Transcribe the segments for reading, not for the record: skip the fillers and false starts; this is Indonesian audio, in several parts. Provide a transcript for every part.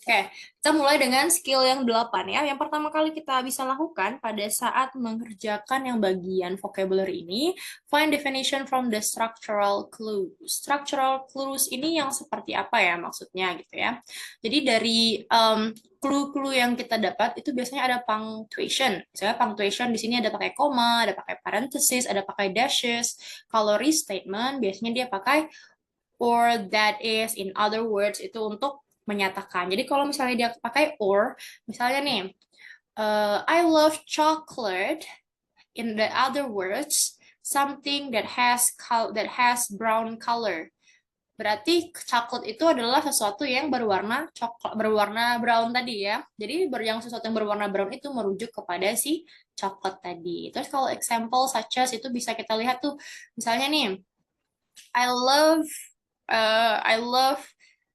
Oke, kita mulai dengan skill yang 8 ya. Yang pertama kali kita bisa lakukan pada saat mengerjakan yang bagian vocabulary ini, find definition from the structural clues. Structural clues ini yang seperti apa ya maksudnya gitu ya. Jadi dari clue-clue yang kita dapat itu biasanya ada punctuation. Misalnya punctuation di sini ada pakai koma, ada pakai parenthesis, ada pakai dashes. Kalau restatement biasanya dia pakai or, that is, in other words itu untuk menyatakan. Jadi kalau misalnya dia pakai or, misalnya nih, I love chocolate. In the other words, something that has brown color. Berarti coklat itu adalah sesuatu yang berwarna coklat, berwarna brown tadi ya. Jadi yang sesuatu yang berwarna brown itu merujuk kepada si coklat tadi. Terus kalau example such as itu bisa kita lihat tuh, misalnya nih, I love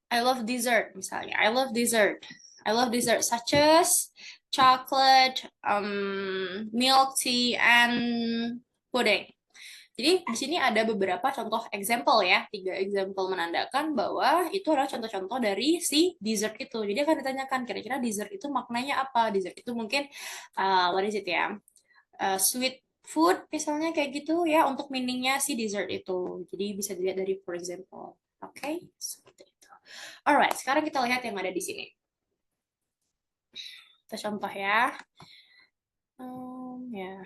I love dessert misalnya. I love dessert. I love dessert such as chocolate, milk tea, and pudding. Jadi di sini ada beberapa contoh example ya, 3 example menandakan bahwa itu adalah contoh-contoh dari si dessert itu. Jadi akan ditanyakan kira-kira dessert itu maknanya apa? Dessert itu mungkin what is it ya? Sweet food misalnya kayak gitu ya untuk meaningnya si dessert itu. Jadi bisa dilihat dari for example. Oke, seperti itu. Alright, sekarang kita lihat yang ada di sini. Kita contoh ya. Ya.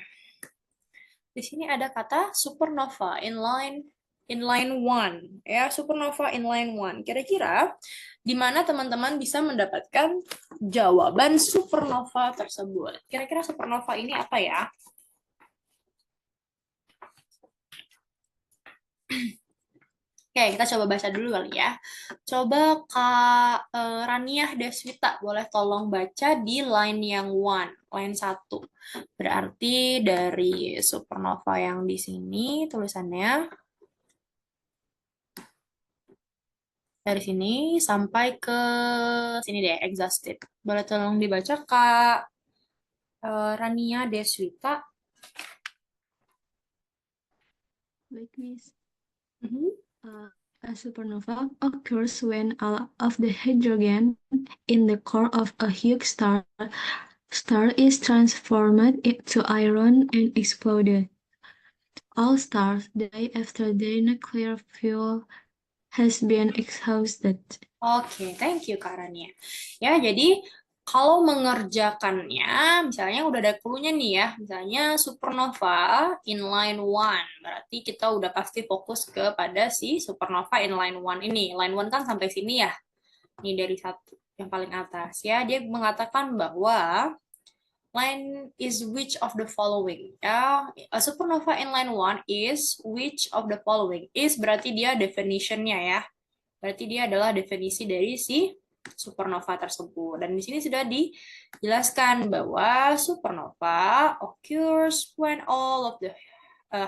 Di sini ada kata supernova inline one ya, supernova inline one. Kira-kira di mana teman-teman bisa mendapatkan jawaban supernova tersebut? Kira-kira supernova ini apa ya? Oke, kita coba baca dulu kali ya. Coba Kak Raniah Deswita, boleh tolong baca di line yang line 1. Berarti dari supernova yang di sini tulisannya, dari sini sampai ke sini deh, exhausted. Boleh tolong dibaca Kak Raniah Deswita. Like this. Mhm. A supernova occurs when all of the hydrogen in the core of a huge star is transformed into iron and exploded. All stars die after their nuclear fuel has been exhausted. Oke, thank you Kak Rania. Ya, jadi kalau mengerjakannya, misalnya udah ada clue-nya nih ya, misalnya supernova inline one, berarti kita udah pasti fokus kepada si supernova inline one ini. Line one kan sampai sini ya, ini dari satu yang paling atas ya. Dia mengatakan bahwa line is which of the following ya. A supernova inline one is which of the following. Is berarti dia definition-nya ya. Berarti dia adalah definisi dari si supernova tersebut. Dan di sini sudah dijelaskan bahwa supernova occurs when all of the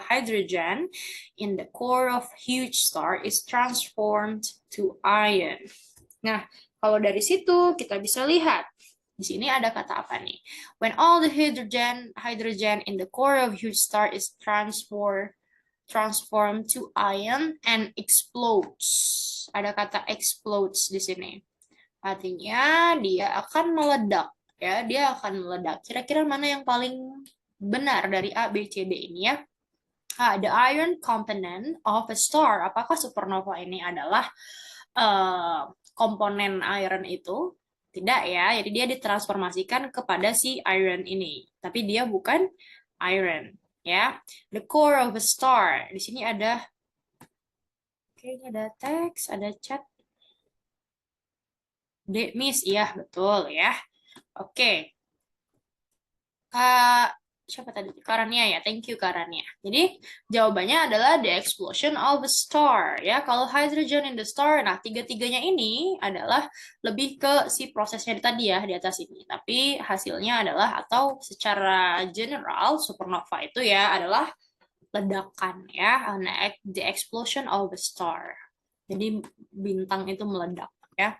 hydrogen in the core of huge star is transformed to iron. Nah, kalau dari situ kita bisa lihat di sini ada kata apa nih? When all the hydrogen in the core of huge star is transformed to iron and explodes. Ada kata explodes di sini. Artinya dia akan meledak ya, dia akan meledak. Kira-kira mana yang paling benar dari A, B, C, D ini ya? The iron component of a star. Apakah supernova ini adalah komponen iron itu? Tidak ya, jadi dia ditransformasikan kepada si iron ini. Tapi dia bukan iron ya. The core of a star. Di sini ada, oke, ini ada teks, ada chat. Miss, iya betul ya. Oke. Kak, siapa tadi? Karania ya, thank you Karania. Jadi jawabannya adalah the explosion of a star ya. Kalau hydrogen in the star, nah tiga-tiganya ini adalah lebih ke si prosesnya tadi ya di atas ini. Tapi hasilnya adalah atau secara general supernova itu ya adalah ledakan ya, the explosion of a star. Jadi bintang itu meledak ya.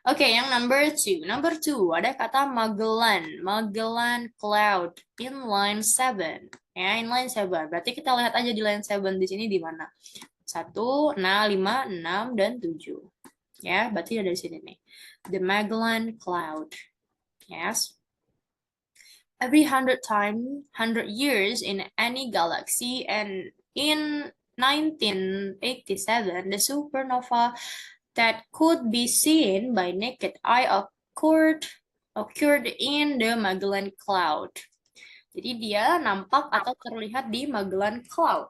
Oke, yang number two. Number two, ada kata Magellan. Magellan Cloud in line 7. Ya, in line 7. Berarti kita lihat aja di line 7 di sini di mana. 1, 5, 6, dan 7. Ya, berarti ada di sini nih. The Magellan Cloud. Yes. Every 100 years in any galaxy, and in 1987, the supernova that could be seen by naked eye occurred in the Magellan Cloud. Jadi dia nampak atau terlihat di Magellan Cloud.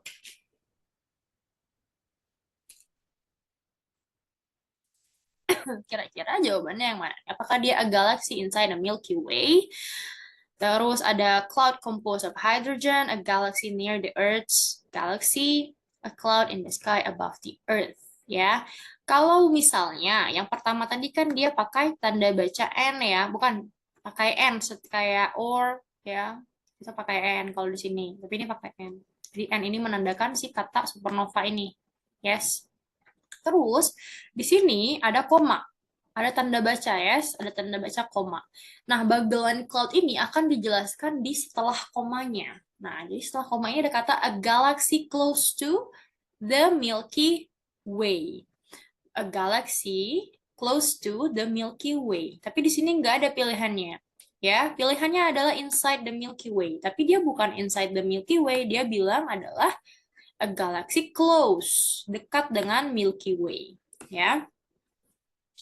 Kira-kira jawabannya yang mana? Apakah dia a galaxy inside the Milky Way? Terus ada cloud composed of hydrogen, a galaxy near the Earth's galaxy, a cloud in the sky above the Earth. Ya, kalau misalnya yang pertama tadi kan dia pakai tanda baca N ya, bukan pakai N kayak or ya, bisa pakai N kalau di sini, tapi ini pakai N. Jadi N ini menandakan si kata supernova ini. Yes. Terus di sini ada koma. Ada tanda baca, yes, ada tanda baca koma. Nah, Magellan Cloud ini akan dijelaskan di setelah komanya. Nah, jadi setelah komanya ada kata a galaxy close to the Milky Way. A galaxy close to the Milky Way. Tapi di sini nggak ada pilihannya. Ya, pilihannya adalah inside the Milky Way. Tapi dia bukan inside the Milky Way, dia bilang adalah a galaxy close, dekat dengan Milky Way. Ya.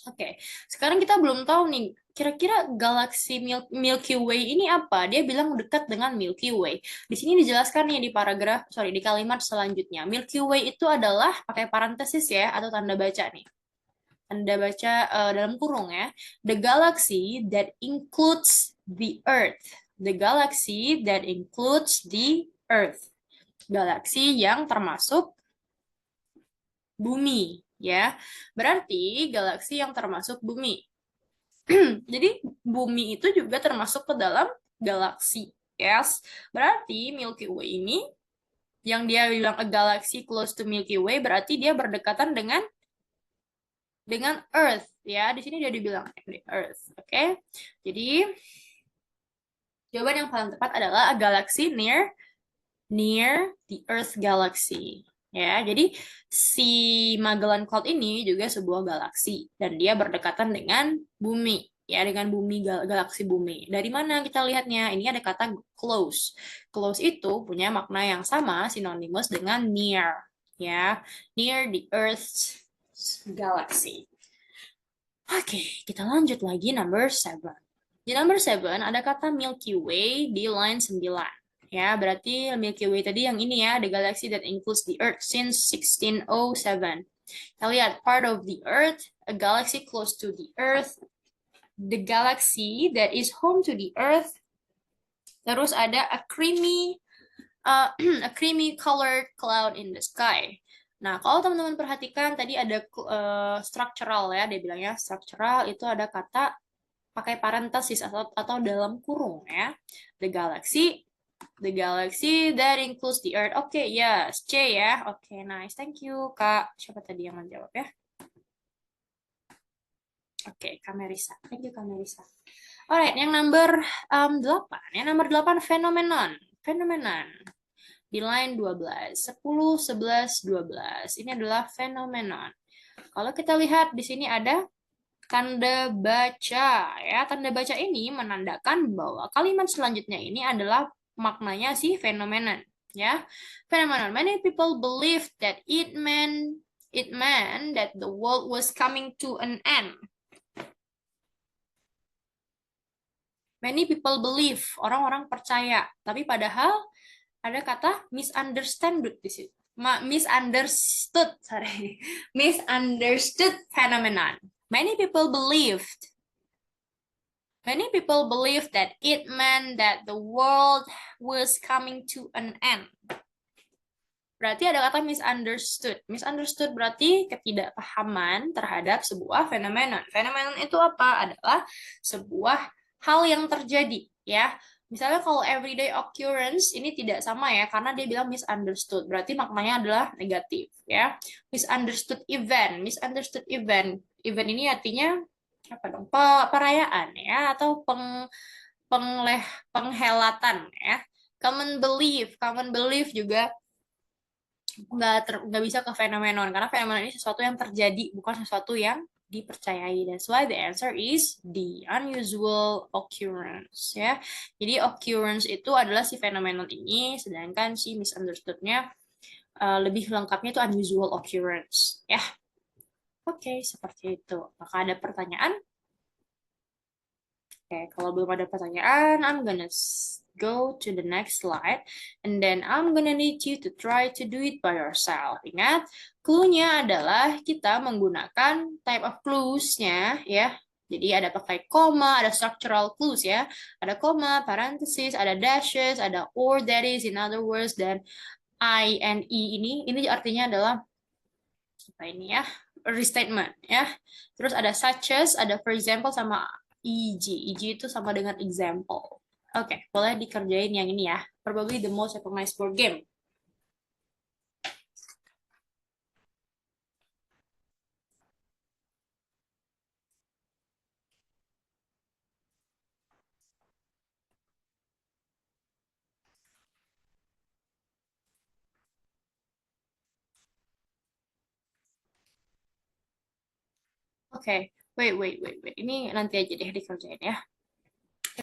Oke, sekarang kita belum tahu nih, kira-kira galaksi Milky Way ini apa? Dia bilang dekat dengan Milky Way. Di sini dijelaskan nih di kalimat selanjutnya. Milky Way itu adalah pakai parentesis ya, atau tanda baca nih. Tanda baca dalam kurung ya. The galaxy that includes the Earth. The galaxy that includes the Earth. Galaksi yang termasuk bumi. Ya, berarti galaksi yang termasuk bumi. Jadi bumi itu juga termasuk ke dalam galaksi. Yes, berarti Milky Way ini yang dia bilang a galaxy close to Milky Way berarti dia berdekatan dengan Earth. Ya, di sini dia dibilang Earth. Oke, jadi jawaban yang paling tepat adalah a galaxy near the Earth galaxy. Ya, jadi si Magellan Cloud ini juga sebuah galaksi dan dia berdekatan dengan bumi, ya dengan bumi galaksi bumi. Dari mana kita lihatnya? Ini ada kata close. Close itu punya makna yang sama, sinonimus dengan near, ya, near the Earth's galaxy. Oke, kita lanjut lagi number 7. Di number 7 ada kata Milky Way di line 9. Ya, berarti Milky Way tadi yang ini ya, the galaxy that includes the Earth since 1607. Kita lihat, part of the Earth, a galaxy close to the Earth, the galaxy that is home to the Earth, terus ada a creamy colored cloud in the sky. Nah, kalau teman-teman perhatikan, tadi ada structural ya, dia bilangnya structural itu ada kata pakai parenthesis atau dalam kurung ya. The galaxy that includes the Earth. Oke, yes, C ya. Oke, nice. Thank you, Kak. Siapa tadi yang menjawab ya? Oke, Kak Merisa. Thank you, Kak Merisa. Alright, yang number 8. Yang number 8, phenomenon. Phenomenon. Di line 12. 10, 11, 12. Ini adalah phenomenon. Kalau kita lihat di sini ada tanda baca ya. Tanda baca ini menandakan bahwa kalimat selanjutnya ini adalah maknanya si phenomenon ya. Phenomenon. Many people believe that it meant that the world was coming to an end. Many people believe, orang-orang percaya, tapi padahal ada kata misunderstood di situ. Misunderstood phenomenon. Many people believed that it meant that the world was coming to an end. Berarti ada kata misunderstood. Misunderstood berarti ketidakpahaman terhadap sebuah fenomenon. Fenomenon itu apa? Adalah sebuah hal yang terjadi, ya. Misalnya kalau everyday occurrence ini tidak sama ya, karena dia bilang misunderstood. Berarti maknanya adalah negatif, ya. Misunderstood event. Event ini artinya apa dong? Perayaan ya, atau penghelatan ya. Common belief juga nggak bisa ke fenomenon, karena fenomenon ini sesuatu yang terjadi, bukan sesuatu yang dipercayai. That's why the answer is D, unusual occurrence ya. Jadi occurrence itu adalah si fenomenon ini, sedangkan si misunderstood-nya lebih lengkapnya itu unusual occurrence ya. Oke, seperti itu. Apakah ada pertanyaan? Oke, kalau belum ada pertanyaan, I'm gonna go to the next slide, and then I'm gonna need you to try to do it by yourself. Ingat, clue-nya adalah kita menggunakan type of clues-nya, ya. Jadi ada pakai koma, ada structural clues ya. Ada koma, parenthesis, ada dashes, ada or, that is, in other words, dan I and E ini artinya adalah apa ini ya? Restatement ya. Terus ada such as, ada for example sama EG. EG itu sama dengan example. Oke, boleh dikerjain yang ini ya. Probably the most recognized board game. Oke, wait. Ini nanti aja deh dikerjain ya.